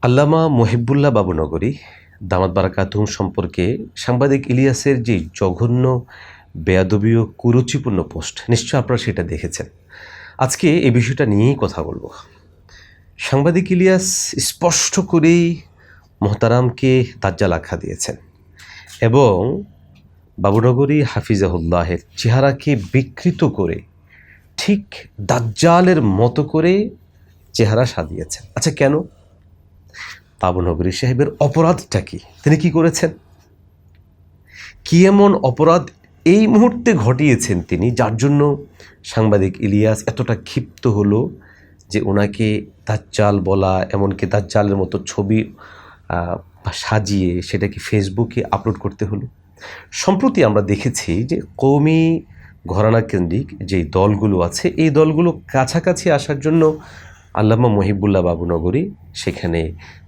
আল্লামা মহিবুল্লাহ বাবুনগরী দামাত বারাকাতুহুম সম্পর্কে সাংবাদিক ইলিয়াসের যে জঘন্য বেয়াদবি ও কুরুচিপূর্ণ পোস্ট, নিশ্চয় আপনারা সেটা দেখেছেন। আজকে এই বিষয়টা নিয়েই কথা বলবো। সাংবাদিক ইলিয়াস স্পষ্ট করেই মোহতারামকে দাজ্জাল আখ্যা দিয়েছেন এবং বাবুনগরী হাফিজাহুল্লাহের চেহারাকে বিকৃত করে ঠিক দাজ্জালের মতো করে চেহারা সাজিয়েছেন। আচ্ছা, কেন? বাবুনগরী সাহেবের অপরাধটা কি? তিনি কি করেছেন? কি এমন অপরাধ এই মুহূর্তে ঘটিয়েছেন তিনি, যার জন্য সাংবাদিক ইলিয়াস এতটা ক্ষিপ্ত হলো যে ওনাকে দাজ্জাল বলা, এমনকি দাজ্জালের মতো ছবি সাজিয়ে সেটাকে ফেসবুকে আপলোড করতে হলো? সম্প্রতি আমরা দেখেছি যে কওমি ঘরানা কেন্দ্রিক যে দলগুলো আছে, এই দলগুলো কাছাকাছি আসার জন্য আল্লামা মহিবুল্লাহ বাবুনগরী সেখানে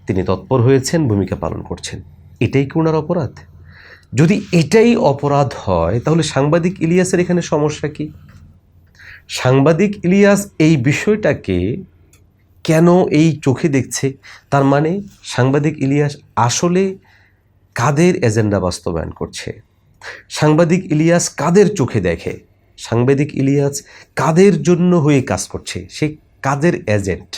তিনি তৎপর হয়েছেন, ভূমিকা পালন করছেন। এটাই কি ওনার অপরাধ? যদি এটাই অপরাধ হয়, তাহলে সাংবাদিক ইলিয়াসের এখানে সমস্যা কি? সাংবাদিক ইলিয়াস এই বিষয়টাকে কেন এই চোখে দেখছে? তার মানে সাংবাদিক ইলিয়াস আসলে কাদের এজেন্ডা বাস্তবায়ন করছে? সাংবাদিক ইলিয়াস কাদের চোখে দেখে? সাংবাদিক ইলিয়াস কাদের জন্য হয়ে কাজ করছে? সে কাদের এজেন্ট?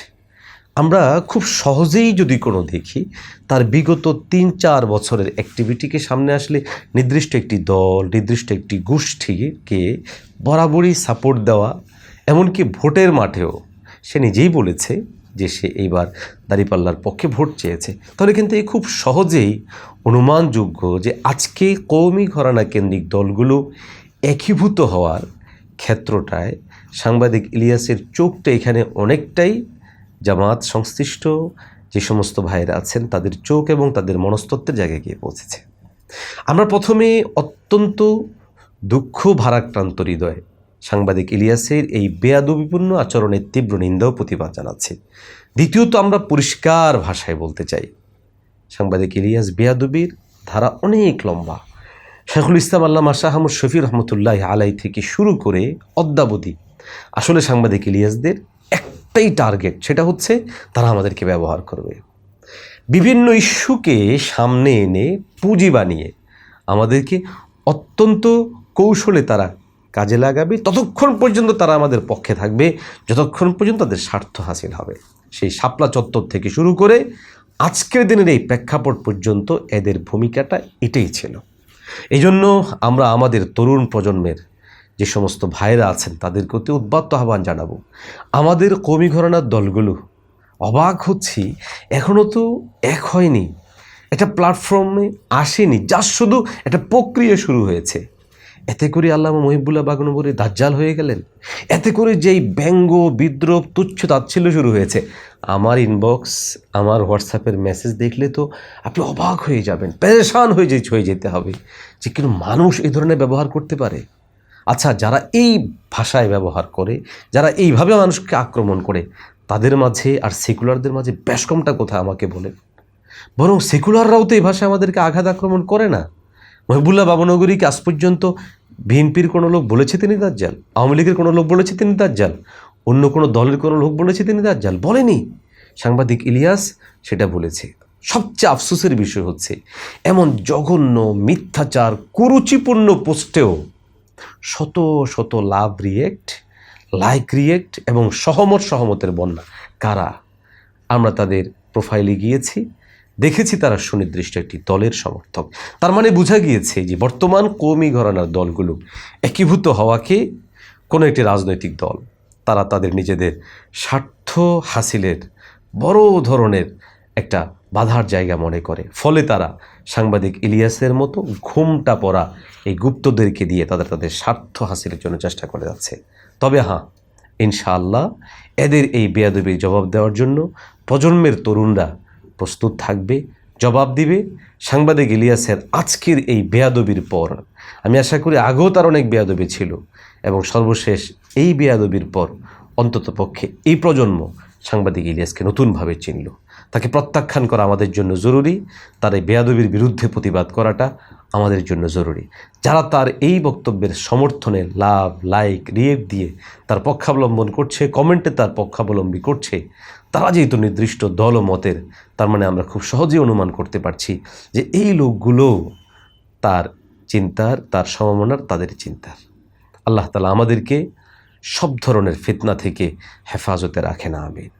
আমরা খুব সহজেই যদি কোনো দেখি, তার বিগত ৩-৪ বছরের অ্যাক্টিভিটিকে সামনে আসলে নির্দিষ্ট একটি দল, নির্দিষ্ট একটি গোষ্ঠীকে বরাবরই সাপোর্ট দেওয়া, এমনকি ভোটের মাঠেও সে নিজেই বলেছে যে সে এইবার দাঁড়িপাল্লার পক্ষে ভোট চেয়েছে। তাহলে কিন্তু এই খুব সহজেই অনুমানযোগ্য যে আজকে কওমি ঘরানা কেন্দ্রিক দলগুলো একীভূত হওয়ার ক্ষেত্রটায় সাংবাদিক ইলিয়াসের চোখটা এখানে অনেকটাই জামাত সংশ্লিষ্ট যে সমস্ত ভাইয়েরা আছেন তাদের চোখ এবং তাদের মনস্তত্ত্বের জায়গায় গিয়ে পৌঁছেছে। আমরা প্রথমে অত্যন্ত দুঃখ ভারাক্রান্ত হৃদয়ে সাংবাদিক ইলিয়াসের এই বেয়াদবিপূর্ণ আচরণের তীব্র নিন্দা ও প্রতিবাদ জানাচ্ছি। দ্বিতীয়ত, আমরা পরিষ্কার ভাষায় বলতে চাই, সাংবাদিক ইলিয়াস বেয়াদবির ধারা অনেক লম্বা। শেখুল ইসলাম আল্লামা শাহ আহমদ শফি রহমতুল্লাহ আলাই থেকে শুরু করে অদ্যাবধি আসলে সাংবাদিক ইলিয়াসদের একটাই টার্গেট, সেটা হচ্ছে তারা আমাদেরকে ব্যবহার করবে। বিভিন্ন ইস্যুকে সামনে এনে পুঁজি বানিয়ে আমাদেরকে অত্যন্ত কৌশলে তারা কাজে লাগাবে। ততক্ষণ পর্যন্ত তারা আমাদের পক্ষে থাকবে যতক্ষণ পর্যন্ত তাদের স্বার্থ হাসিল হবে। সেই শাপলা চত্বর থেকে শুরু করে আজকের দিনের এই প্রেক্ষাপট পর্যন্ত এদের ভূমিকাটা এটাই ছিল। এই জন্য আমরা আমাদের তরুণ প্রজন্মের যে সমস্ত ভাইরা আছেন তাদের প্রতি উদ্বাত্ত আহ্বান জানাবো। আমাদের কওমি ঘরানার দলগুলো, অবাক হচ্ছি, এখনও তো এক হয়নি, একটা প্ল্যাটফর্মে আসেনি, যার শুধু একটা প্রক্রিয়া শুরু হয়েছে। এতে করে আল্লামা মহিবুল্লাহ বাবুনগরী দাজ্জাল হয়ে গেলেন। এতে করে যেই ব্যঙ্গ, বিদ্রোহ, তুচ্ছ তাচ্ছিল্য শুরু হয়েছে, আমার ইনবক্স, আমার হোয়াটসঅ্যাপের মেসেজ দেখলে তো আপনি অবাক হয়ে যাবেন, পেরেশান হয়ে যেতে হবে যে কিন্তু মানুষ এই ধরনের ব্যবহার করতে পারে। আচ্ছা, যারা এই ভাষায় ব্যবহার করে, যারা এইভাবে মানুষকে আক্রমণ করে, তাদের মাঝে আর সেকুলারদের মাঝে ব্যাসকমটা কোথায় আমাকে বলেন? বরং সেকুলাররাও তো এই ভাষায় আমাদেরকে আঘাত আক্রমণ করে না। মহিবুল্লাহ বাবুনগরীকে আজ পর্যন্ত বিএনপির কোনো লোক বলেছে তিনি দাজ্জাল? আওয়ামী লীগের কোনো লোক বলেছে তিনি দাজ্জাল? অন্য কোনো দলের কোনো লোক বলেছে তিনি দাজ্জাল? বলেনি। সাংবাদিক ইলিয়াস সেটা বলেছে। সবচেয়ে আফসোসের বিষয় হচ্ছে, এমন জঘন্য, মিথ্যাচার, কুরুচিপূর্ণ পোস্টেও শত শত লাভ রিয়েক্ট, লাইক রিয়েক্ট এবং সহমতের বন্যা। কারা? আমরা তাদের প্রোফাইলে গিয়েছি, দেখেছি তারা সুনির্দিষ্ট একটি দলের সমর্থক। তার মানে বোঝা গিয়েছে যে বর্তমান কওমি ঘরানার দলগুলো একীভূত হওয়াকে কোনো একটি রাজনৈতিক দল তারা তাদের নিজেদের স্বার্থ হাসিলের বড় ধরনের একটা বাধার জায়গা মনে করে। ফলে তারা সাংবাদিক ইলিয়াসের মতো ঘুমটা পড়া এই গুপ্তদেরকে দিয়ে তাদের স্বার্থ হাসিলের জন্য চেষ্টা করে যাচ্ছে। তবে হ্যাঁ, ইনশাআল্লাহ এদের এই বেয়াদবির জবাব দেওয়ার জন্য প্রজন্মের তরুণরা প্রস্তুত থাকবে, জবাব দিবে। সাংবাদিক ইলিয়াসের আজকের এই বেয়াদবির পর আমি আশা করি আগেও তার অনেক বেয়াদবি ছিল, এবং সর্বশেষ এই বেয়াদবির পর অন্ততপক্ষে এই প্রজন্ম সাংবাদিক ইলিয়াসকে নতুনভাবে চিনল। তাকে প্রত্যাখ্যান করা আমাদের জন্য জরুরি, তার এই বেয়াদবির বিরুদ্ধে প্রতিবাদ করাটা আমাদের জন্য জরুরি। যারা তার এই বক্তব্যের সমর্থনে লাভ, লাইক, রিয়েক্ট দিয়ে তার পক্ষাবলম্বন করছে, কমেন্টে তার পক্ষাবলম্বী করছে, তারা যেহেতু নির্দিষ্ট দল ও মতের, তার মানে আমরা খুব সহজেই অনুমান করতে পারছি যে এই লোকগুলো তার চিন্তার, তার সমমনার, তাদের চিন্তার। আল্লাহ তাআলা আমাদেরকে সব ধরনের ফিতনা থেকে হেফাজতে রাখেন, আমিন।